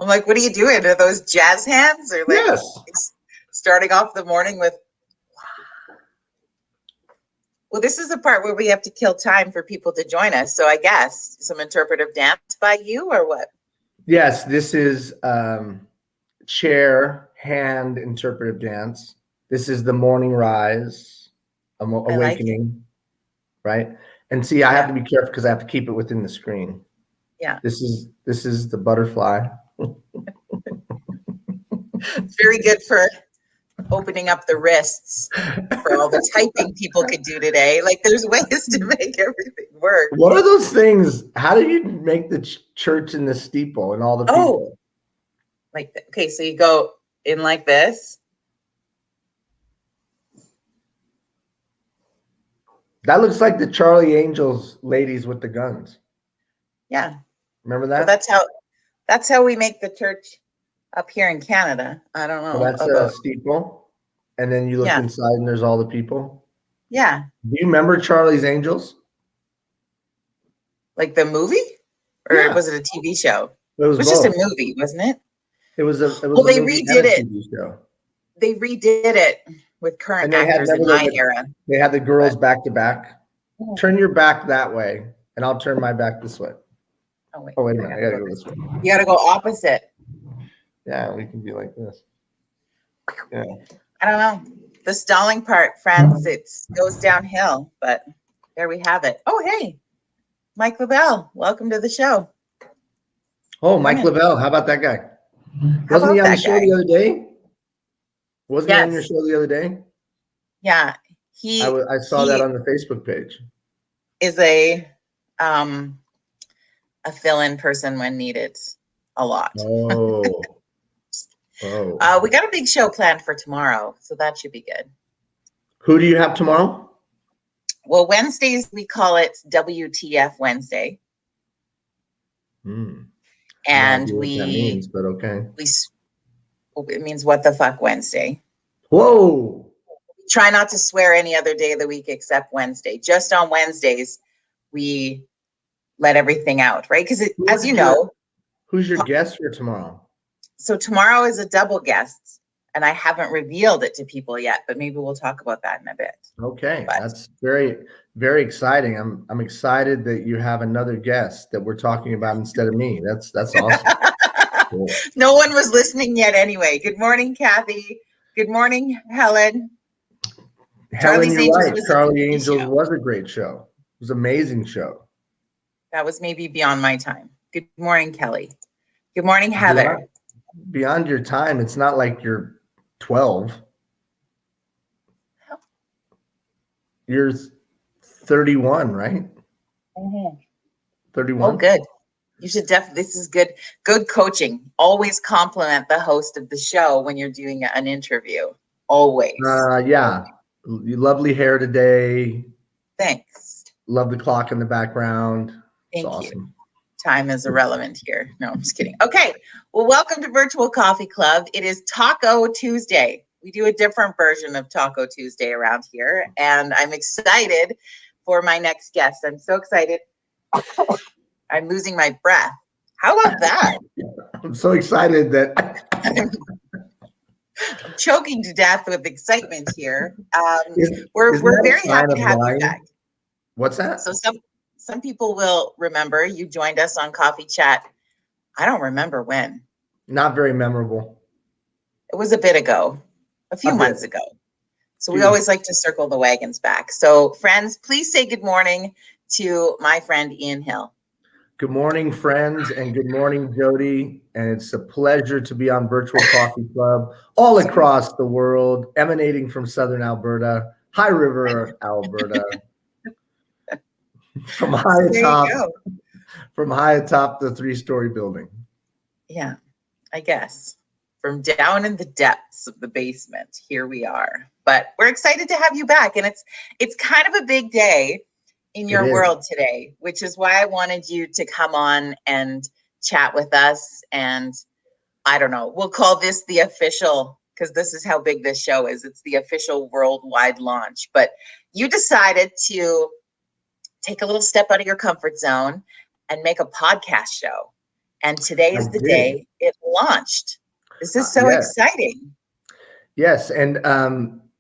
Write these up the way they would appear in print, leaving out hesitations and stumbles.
I'm like, what are you doing? Are those jazz hands or like Yes. starting off the morning with? Well, this is the part where we have to kill time for people to join us. So I guess some interpretive dance by you or what? Yes, this is chair, hand, interpretive dance. This is the morning rise, awakening, right? And see, I have to be careful because I have to keep it within the screen. Yeah. This is the butterfly. It's very good for opening up the wrists for all the typing people could do today. Like there's ways to make everything work. What are those things? How do you make the church in the steeple and all the people? Like, okay, so you go in like this. That looks like the Charlie Angels ladies with the guns. Yeah. Remember that? Well, that's how we make the church up here in Canada. I don't know. Well, that's a steeple. And then you look inside and there's all the people. Yeah. Do you remember Charlie's Angels? Like the movie? Or was it a TV show? It was just a movie, wasn't it? It was a well, they redid it. TV show. They redid it with current actors in my era. They had the girls back to back. Turn your back that way, and I'll turn my back this way. Oh, wait a minute. I gotta go this way. You gotta go opposite. Yeah, we can be like this. Yeah. I don't know. The stalling part, friends, it goes downhill, but there we have it. Oh, hey, Mike LaBelle, welcome to the show. Oh, Mike LaBelle, how about that guy? Wasn't he on the show the other day? Wasn't he on your show the other day? Yeah, I saw that on the Facebook page. Is a fill-in person when needed a lot. Oh. We got a big show planned for tomorrow, so that should be good. Who do you have tomorrow? Well, Wednesdays we call it WTF Wednesday. And what that means, but okay. It means what the fuck Wednesday. Whoa. Try not to swear any other day of the week except Wednesday. Just on Wednesdays, we let everything out, right? Because as you know. Who's your guest for tomorrow? So tomorrow is a double guest, and I haven't revealed it to people yet, but maybe we'll talk about that in a bit. Okay, that's very, very exciting. I'm excited that you have another guest that we're talking about instead of me. That's awesome. Cool. No one was listening yet anyway. Good morning, Kathy. Good morning, Helen. Helen, you're right. Charlie Angels was a great show. It was an amazing show. That was maybe beyond my time. Good morning, Kelly. Good morning, Heather. Beyond your time, it's not like you're 12. You're 31, right? 31. Oh, good. You should definitely, this is good coaching. Always compliment the host of the show when you're doing an interview. Always. Yeah. Lovely hair today. Thanks. Love the clock in the background. Thank you. Time is irrelevant here. No, I'm just kidding. Okay. Well, welcome to Virtual Coffee Club. It is Taco Tuesday. We do a different version of Taco Tuesday around here, and I'm excited for my next guest. I'm so excited. I'm losing my breath. How about that? I'm so excited that I'm choking to death with excitement here. We're very happy to have you back. What's that? So some people will remember you joined us on Coffee Chat. I don't remember when. Not very memorable. It was a bit ago, a few months ago. So we always like to circle the wagons back. So friends, please say good morning to my friend Ian Hill. Good morning, friends, and good morning, Jody. And it's a pleasure to be on Virtual Coffee Club all across the world, emanating from Southern Alberta, High River, Alberta. From high atop the 3-story building. Yeah, I guess. From down in the depths of the basement, here we are. But we're excited to have you back. And it's kind of a big day in your world today, which is why I wanted you to come on and chat with us. And I don't know, we'll call this the official, because this is how big this show is. It's the official worldwide launch. But you decided to take a little step out of your comfort zone and make a podcast show. And today I is the did. day it launched. This is so Yes. exciting. Yes. And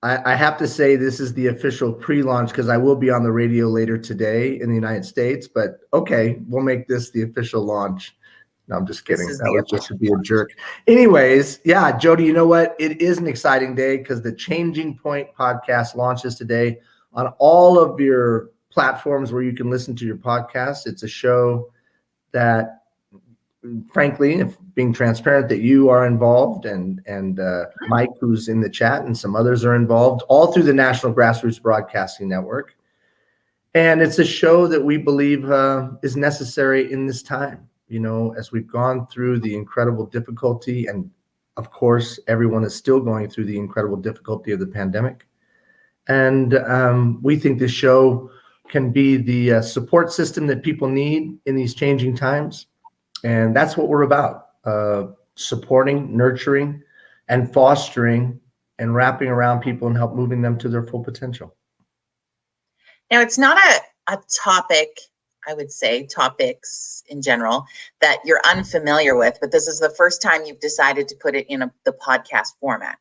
I have to say this is the official pre-launch because I will be on the radio later today in the United States. But okay, we'll make this the official launch. No, I'm just This kidding. is That the was just official to be a launch. jerk. Anyways, yeah, Jody, you know what? It is an exciting day because the Changing Point podcast launches today on all of your platforms where you can listen to your podcast. It's a show that, frankly, if being transparent, that you are involved and Mike, who's in the chat, and some others are involved, all through the National Grassroots Broadcasting Network. And it's a show that we believe is necessary in this time. You know, as we've gone through the incredible difficulty, and of course, everyone is still going through the incredible difficulty of the pandemic. And we think this show can be the support system that people need in these changing times. And that's what we're about, supporting, nurturing, and fostering and wrapping around people and help moving them to their full potential. Now, it's not a topic, I would say, topics in general, that you're unfamiliar with, but this is the first time you've decided to put it in the podcast format.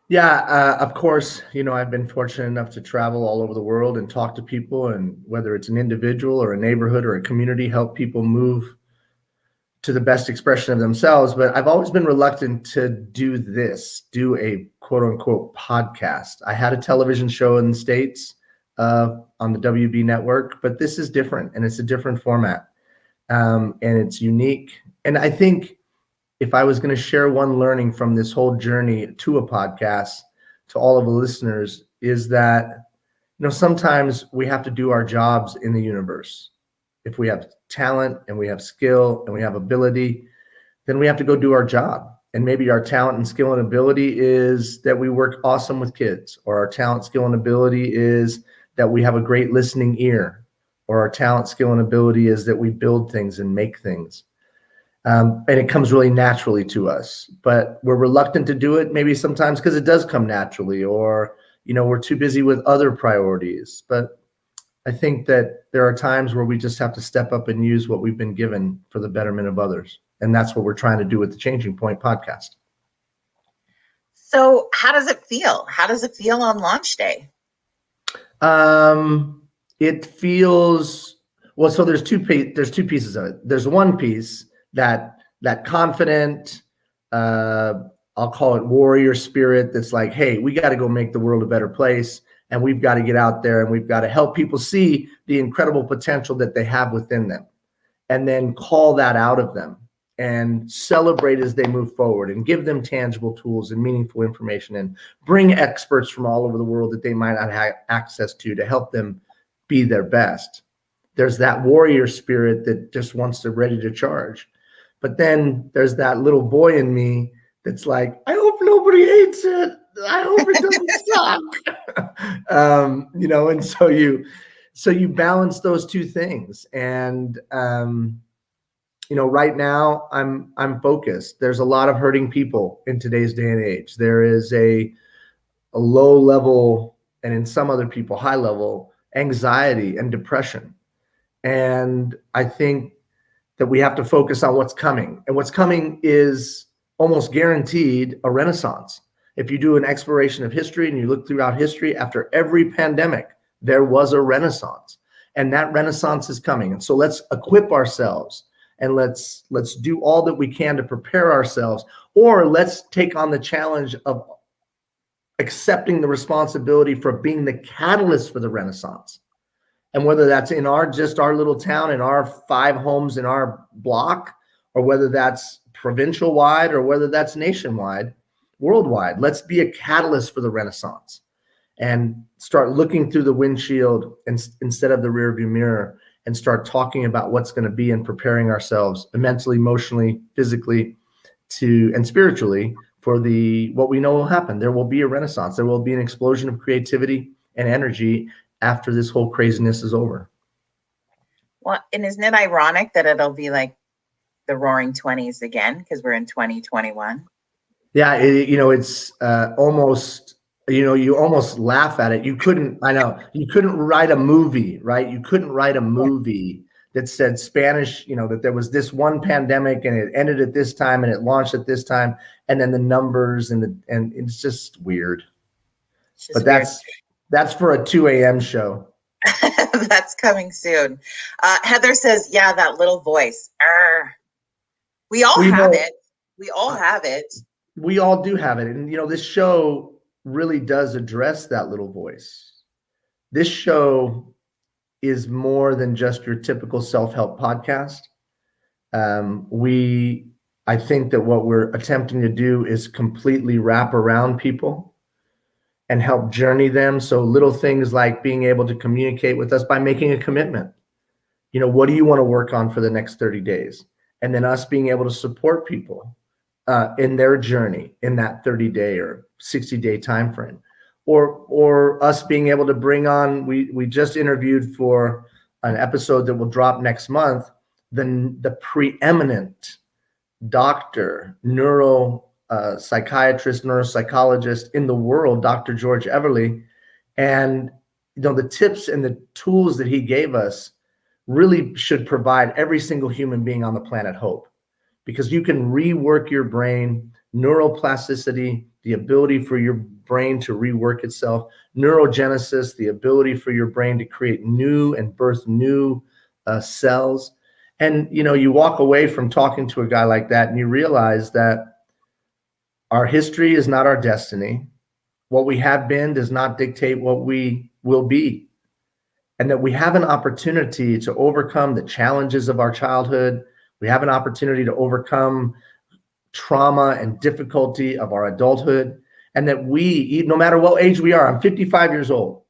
Yeah, of course, you know, I've been fortunate enough to travel all over the world and talk to people, and whether it's an individual or a neighborhood or a community, help people move to the best expression of themselves. But I've always been reluctant to do a quote unquote podcast. I had a television show in the States on the WB network, but this is different and it's a different format and it's unique. And I think if I was going to share one learning from this whole journey to a podcast to all of the listeners is that, you know, sometimes we have to do our jobs in the universe. If we have talent and we have skill and we have ability, then we have to go do our job. And maybe our talent and skill and ability is that we work awesome with kids, or our talent, skill, and ability is that we have a great listening ear, or our talent, skill, and ability is that we build things and make things. And it comes really naturally to us, but we're reluctant to do it maybe sometimes because it does come naturally, or, you know, we're too busy with other priorities. But I think that there are times where we just have to step up and use what we've been given for the betterment of others. And that's what we're trying to do with the Changing Point podcast. So how does it feel? How does it feel on launch day? It feels, well, so there's two pieces of it. There's one piece that confident, I'll call it warrior spirit that's like, hey, we got to go make the world a better place. And we've got to get out there and we've got to help people see the incredible potential that they have within them, and then call that out of them and celebrate as they move forward and give them tangible tools and meaningful information and bring experts from all over the world that they might not have access to help them be their best. There's that warrior spirit that just wants to ready to charge. But then there's that little boy in me that's like, I hope nobody hates it. I hope it doesn't suck. You know, and so you balance those two things. And you know, right now I'm focused. There's a lot of hurting people in today's day and age. There is a low level, and in some other people, high level anxiety and depression. And I think that we have to focus on what's coming. And what's coming is almost guaranteed a renaissance. If you do an exploration of history and you look throughout history, after every pandemic, there was a renaissance. And that renaissance is coming. And so let's equip ourselves and let's do all that we can to prepare ourselves, or let's take on the challenge of accepting the responsibility for being the catalyst for the renaissance. And whether that's in our little town, in our 5 homes in our block, or whether that's provincial wide, or whether that's nationwide, worldwide, let's be a catalyst for the renaissance and start looking through the windshield instead of the rearview mirror, and start talking about what's going to be and preparing ourselves mentally, emotionally, physically, and spiritually for what we know will happen. There will be a renaissance. There will be an explosion of creativity and energy after this whole craziness is over. Well, and isn't it ironic that it'll be like the Roaring 20s again, because we're in 2021? Yeah, it's almost, you almost laugh at it. You couldn't write a movie, right? You couldn't write a movie that said Spanish, that there was this one pandemic and it ended at this time and it launched at this time, and then the numbers and it's just weird. It's just But weird. that's for a 2 a.m. show. That's coming soon. Heather says, yeah, that little voice. We all have it. We all have it. We all do have it. And, this show really does address that little voice. This show is more than just your typical self-help podcast. I think that what we're attempting to do is completely wrap around people and help journey them. So little things like being able to communicate with us by making a commitment. What do you want to work on for the next 30 days? And then us being able to support people in their journey in that 30-day or 60-day time frame. Or us being able to bring on, we just interviewed for an episode that will drop next month, the preeminent doctor, psychiatrist, neuropsychologist in the world, Dr. George Everly. And the tips and the tools that he gave us really should provide every single human being on the planet hope, because you can rework your brain, neuroplasticity, the ability for your brain to rework itself, neurogenesis, the ability for your brain to create new and birth new cells. And, you walk away from talking to a guy like that and you realize that our history is not our destiny. What we have been does not dictate what we will be. And that we have an opportunity to overcome the challenges of our childhood. We have an opportunity to overcome trauma and difficulty of our adulthood. And that no matter what age we are, I'm 55 years old,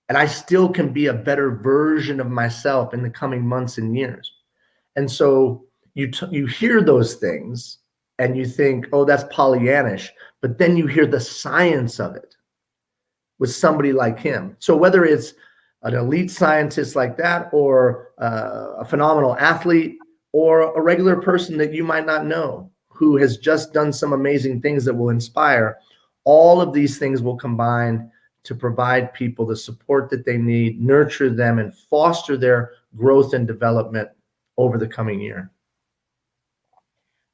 and I still can be a better version of myself in the coming months and years. And so you hear those things and you think, oh, that's Pollyannish, but then you hear the science of it with somebody like him. So whether it's an elite scientist like that, or a phenomenal athlete, or a regular person that you might not know who has just done some amazing things that will inspire, all of these things will combine to provide people the support that they need, nurture them, and foster their growth and development over the coming year.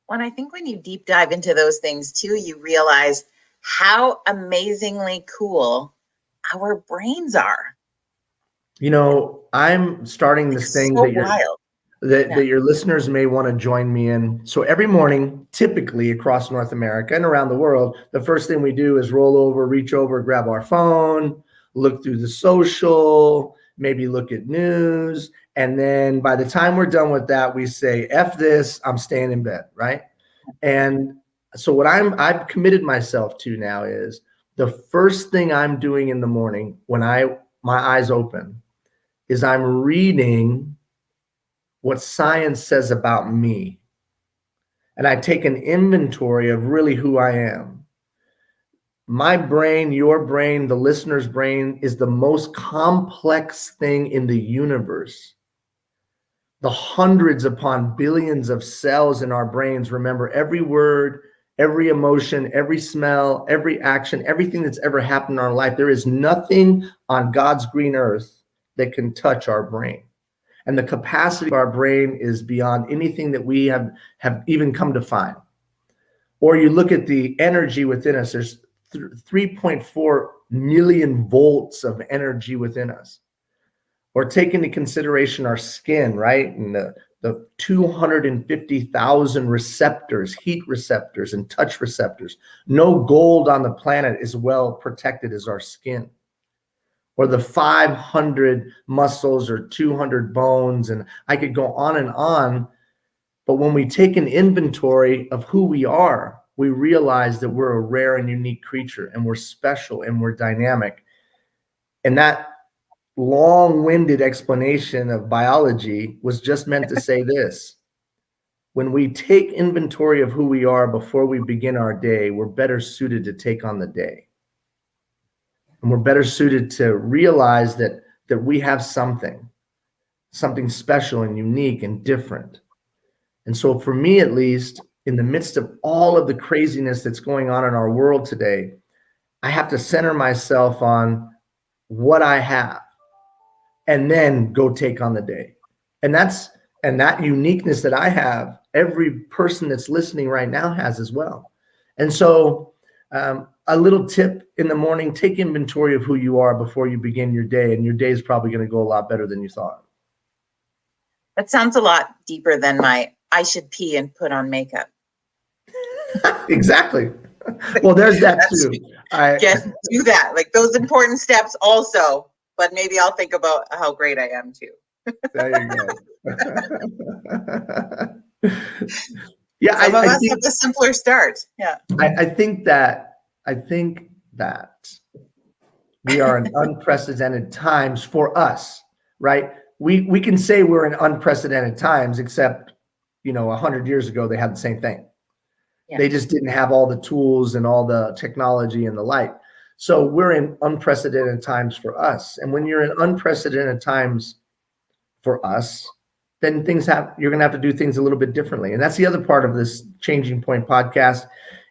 Well, I think when you deep dive into those things too, you realize how amazingly cool our brains are. I'm starting this thing so wild. That your listeners may want to join me in. So every morning, typically across North America and around the world, the first thing we do is roll over, reach over, grab our phone, look through the social, maybe look at news. And then by the time we're done with that, we say, F this, I'm staying in bed, right? And so what I've committed myself to now is the first thing I'm doing in the morning when my eyes open is I'm reading what science says about me. And I take an inventory of really who I am. My brain, your brain, the listener's brain is the most complex thing in the universe. The hundreds upon billions of cells in our brains remember every word, every emotion, every smell, every action, everything that's ever happened in our life. There is nothing on God's green earth that can touch our brain. And the capacity of our brain is beyond anything that we have even come to find. Or you look at the energy within us, there's 3.4 million volts of energy within us. Or take into consideration our skin, right? And the 250,000 receptors, heat receptors and touch receptors. No gold on the planet is well protected as our skin. Or the 500 muscles or 200 bones, and I could go on and on. But when we take an inventory of who we are, we realize that we're a rare and unique creature, and we're special and we're dynamic. And that long-winded explanation of biology was just meant to say this. When we take inventory of who we are before we begin our day, we're better suited to take on the day. And we're better suited to realize that we have something special and unique and different. And so for me, at least, in the midst of all of the craziness that's going on in our world today, I have to center myself on what I have and then go take on the day. And that uniqueness that I have, every person that's listening right now has as well. And so a little tip in the morning, take inventory of who you are before you begin your day, and your day is probably going to go a lot better than you thought. That sounds a lot deeper than my I should pee and put on makeup. Exactly. Well, there's that too. Just do that. Like those important steps also, but maybe I'll think about how great I am too. There you go. Yeah, Some of us think, have the simpler start. Yeah. I think that we are in unprecedented times for us, right? We can say we're in unprecedented times, except 100 years ago they had the same thing. Yeah. They just didn't have all the tools and all the technology and the light. So we're in unprecedented times for us. And when you're in unprecedented times for us, then you're going to have to do things a little bit differently. And that's the other part of this Changing Point podcast,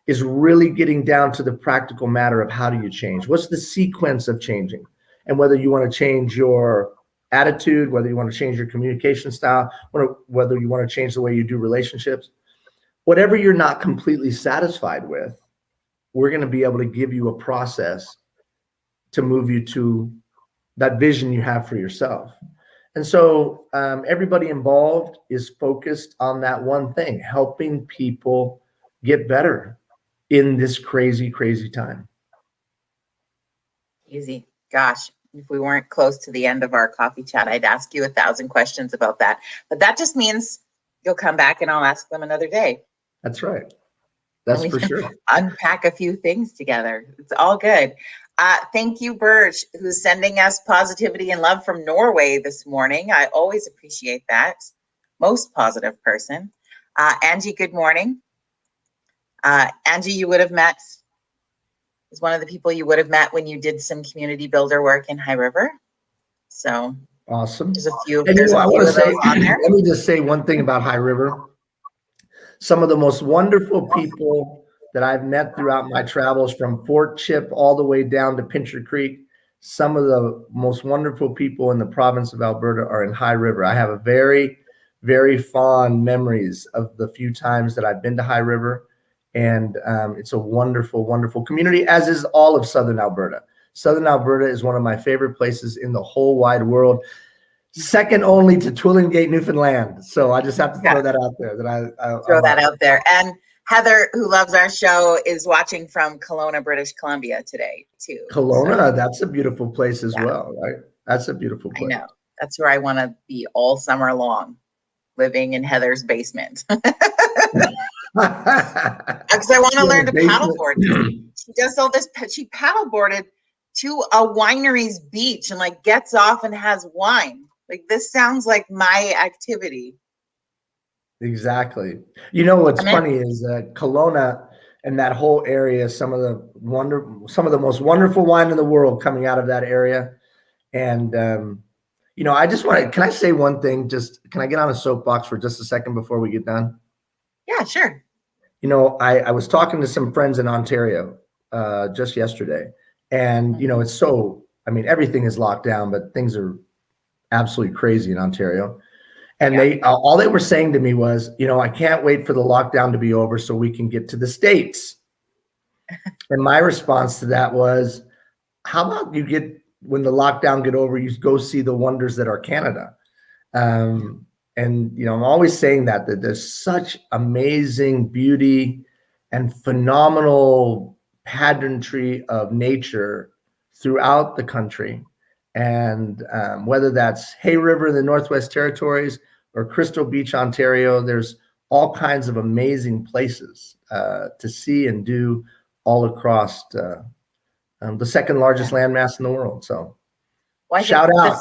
is really getting down to the practical matter of how do you change? What's the sequence of changing? And whether you want to change your attitude, whether you want to change your communication style, whether you want to change the way you do relationships, whatever you're not completely satisfied with, we're going to be able to give you a process to move you to that vision you have for yourself. And so everybody involved is focused on that one thing, helping people get better in this crazy, crazy time. Easy. Gosh, if we weren't close to the end of our coffee chat, I'd ask you 1,000 questions about that. But that just means you'll come back and I'll ask them another day. That's right. That's for sure. Unpack a few things together. It's all good. Thank you, Birch, who's sending us positivity and love from Norway this morning. I always appreciate that. Most positive person. Angie, good morning. Angie, you would have met, is one of the people you would have met when you did some community builder work in High River. So awesome. There's a few. And I want to say, let me just say one thing about High River. Some of the most wonderful people that I've met throughout my travels, from Fort Chip all the way down to Pincher Creek, some of the most wonderful people in the province of Alberta are in High River. I have a very, very fond memories of the few times that I've been to High River. And it's a wonderful, wonderful community, as is all of Southern Alberta. Southern Alberta is one of my favorite places in the whole wide world. Second only to Twillingate, Newfoundland. So I just have to throw that out there. Throw that out there. And Heather, who loves our show, is watching from Kelowna, British Columbia today too. Kelowna, that's a beautiful place as well, right? That's a beautiful place. I know. That's where I want to be all summer long, living in Heather's basement. Because I want to learn to paddleboard. She does all this. She paddleboarded to a winery's beach and gets off and has wine. This sounds like my activity. Exactly. What's funny is that Kelowna and that whole area, some of the most wonderful wine in the world coming out of that area. And I just can I say one thing? Can I get on a soapbox for just a second before we get done? Yeah, sure. I was talking to some friends in Ontario just yesterday, and it's everything is locked down, but things are absolutely crazy in Ontario. And all they were saying to me was, I can't wait for the lockdown to be over so we can get to the States. And my response to that was, how about when the lockdown get over, you go see the wonders that are Canada. And I'm always saying that there's such amazing beauty and phenomenal pageantry of nature throughout the country. And whether that's Hay River in the Northwest Territories or Crystal Beach, Ontario, there's all kinds of amazing places to see and do all across the second largest landmass in the world. So shout out.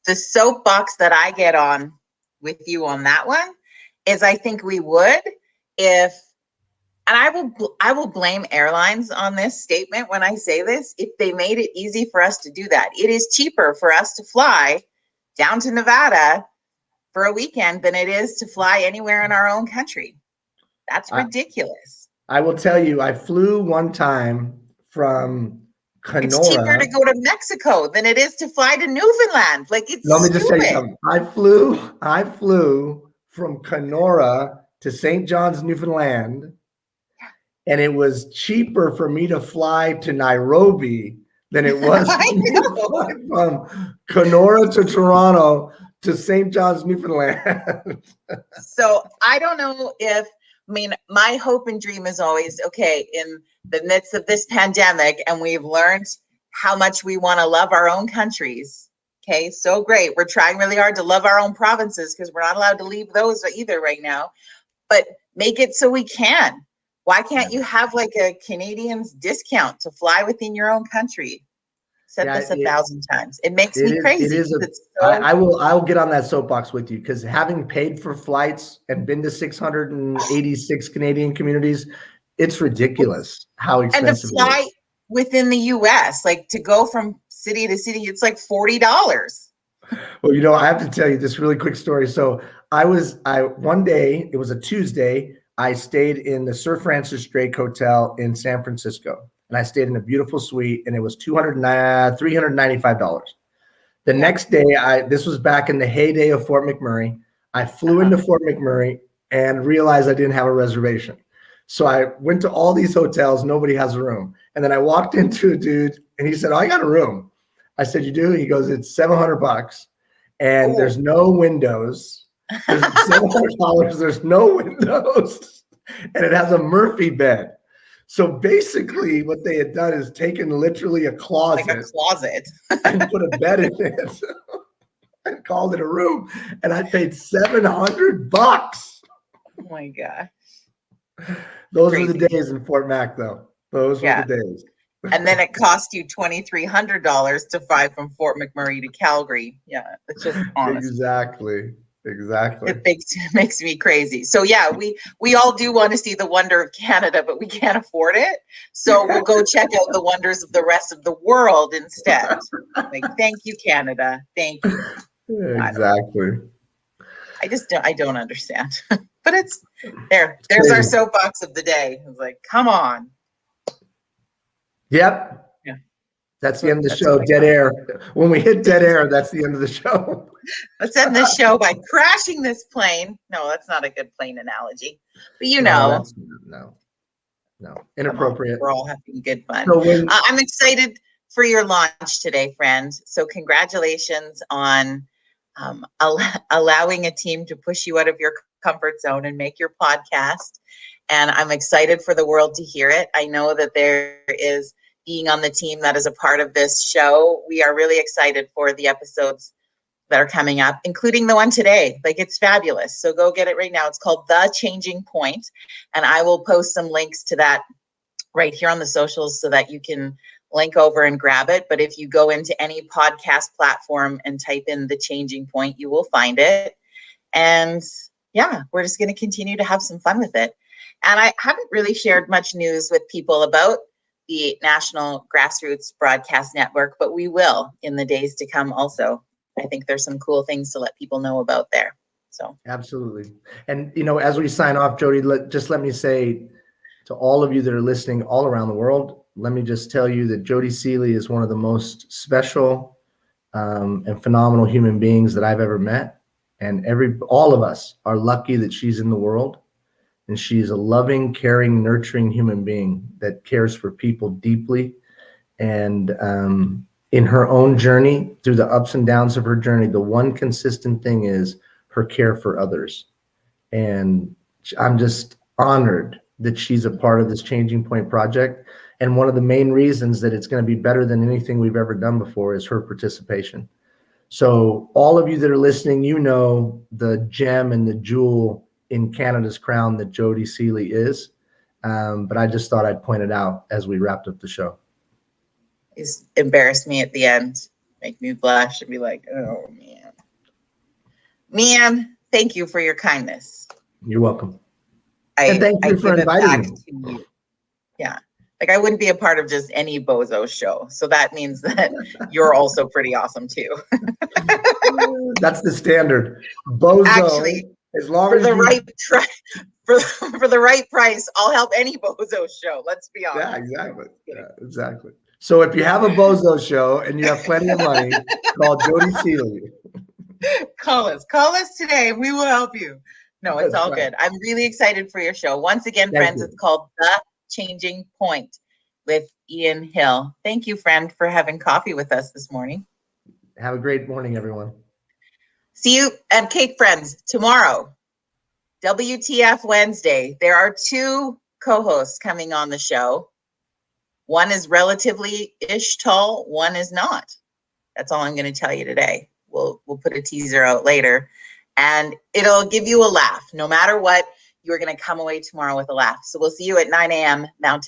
The soapbox that I get on with you on that one is I think we would and I will blame airlines on this statement when I say this, if they made it easy for us to do that. It is cheaper for us to fly down to Nevada for a weekend than it is to fly anywhere in our own country. That's ridiculous. I will tell you, I flew one time from It's cheaper Kenora. to go to Mexico than it is to fly to Newfoundland. Like, it's Let me just tell you stupid. something. I flew from Kenora to St. John's, Newfoundland, and it was cheaper for me to fly to Nairobi than it was I for me to know. fly from Kenora to Toronto to St. John's, Newfoundland. So I don't know my hope and dream is always, okay, in the midst of this pandemic, and we've learned how much we want to love our own countries. Okay, so great. We're trying really hard to love our own provinces because we're not allowed to leave those either right now. But make it so we can. Why can't you have like a Canadian's discount to fly within your own country? Said this 1,000 times. It makes me crazy. I will get on that soapbox with you, because having paid for flights and been to 686 Canadian communities, it's ridiculous how expensive and to fly it is. Within the US, like to go from city to city, it's like $40. Well, I have to tell you this really quick story. So one day, it was a Tuesday, I stayed in the Sir Francis Drake Hotel in San Francisco, and I stayed in a beautiful suite, and it was $395. The next day, this was back in the heyday of Fort McMurray. I flew into Fort McMurray and realized I didn't have a reservation. So I went to all these hotels, nobody has a room. And then I walked into a dude and he said, "Oh, I got a room." I said, "You do?" He goes, "It's $700 and there's no windows. There's $700, there's no windows, and it has a Murphy bed." So basically what they had done is taken literally a closet, and put a bed in it and called it a room. And I paid $700. Oh my God. Those were the days in Fort Mac, though. Those were the days. And then it cost you $2,300 to fly from Fort McMurray to Calgary. Yeah, it's just honest. Exactly. It makes me crazy. So yeah, we all do want to see the wonder of Canada, but we can't afford it. So we'll go check out the wonders of the rest of the world instead. Like, thank you, Canada. Thank you. Exactly. I don't understand. But it's there. There's our soapbox of the day. It's like, come on. Yep. Yeah. That's the end of the show. Dead air. When we hit dead air, that's the end of the show. Let's end this show by crashing this plane. No, that's not a good plane analogy. But no, inappropriate. We're all having good fun. So I'm excited for your launch today, friend. So congratulations on allowing a team to push you out of your comfort zone and make your podcast. And I'm excited for the world to hear it. I know that there is, being on the team that is a part of this show, we are really excited for the episodes that are coming up, including the one today. Like, it's fabulous. So go get it right now. It's called The Changing Point. And I will post some links to that right here on the socials so that you can link over and grab it. But if you go into any podcast platform and type in The Changing Point, you will find it. And yeah, we're just going to continue to have some fun with it. And I haven't really shared much news with people about the National Grassroots Broadcast Network, but we will in the days to come also. I think there's some cool things to let people know about there. So absolutely. And as we sign off, Jody, let me say to all of you that are listening all around the world, let me just tell you that Jody Seeley is one of the most special and phenomenal human beings that I've ever met. And all of us are lucky that she's in the world. And she's a loving, caring, nurturing human being that cares for people deeply. And in her own journey, through the ups and downs of her journey, the one consistent thing is her care for others. And I'm just honored that she's a part of this Changing Point project. And one of the main reasons that it's going to be better than anything we've ever done before is her participation. So all of you that are listening, the gem and the jewel in Canada's crown that Jody Seeley is. But I just thought I'd point it out as we wrapped up the show. He's embarrassed me at the end, make me blush and be like, oh man. Man, thank you for your kindness. You're welcome. And thank you for inviting me. Yeah. Like, I wouldn't be a part of just any bozo show. So that means that you're also pretty awesome too. That's the standard. Bozo. Actually, as long as for the right price, I'll help any bozo show. Let's be honest. Yeah, exactly. Yeah, exactly. So if you have a bozo show and you have plenty of money, call Jody Seeley. Call us today. We will help you. No, it's That's all right. good. I'm really excited for your show. Once again, Thank friends, you. it's called The Changing Point with Ian Hill. Thank you, friend, for having coffee with us this morning. Have a great morning, everyone. See you at Cake Friends tomorrow. WTF Wednesday. There are 2 co-hosts coming on the show. One is relatively-ish tall, one is not. That's all I'm going to tell you today. We'll put a teaser out later, and it'll give you a laugh. No matter what, you're going to come away tomorrow with a laugh. So we'll see you at 9 a.m. Mountain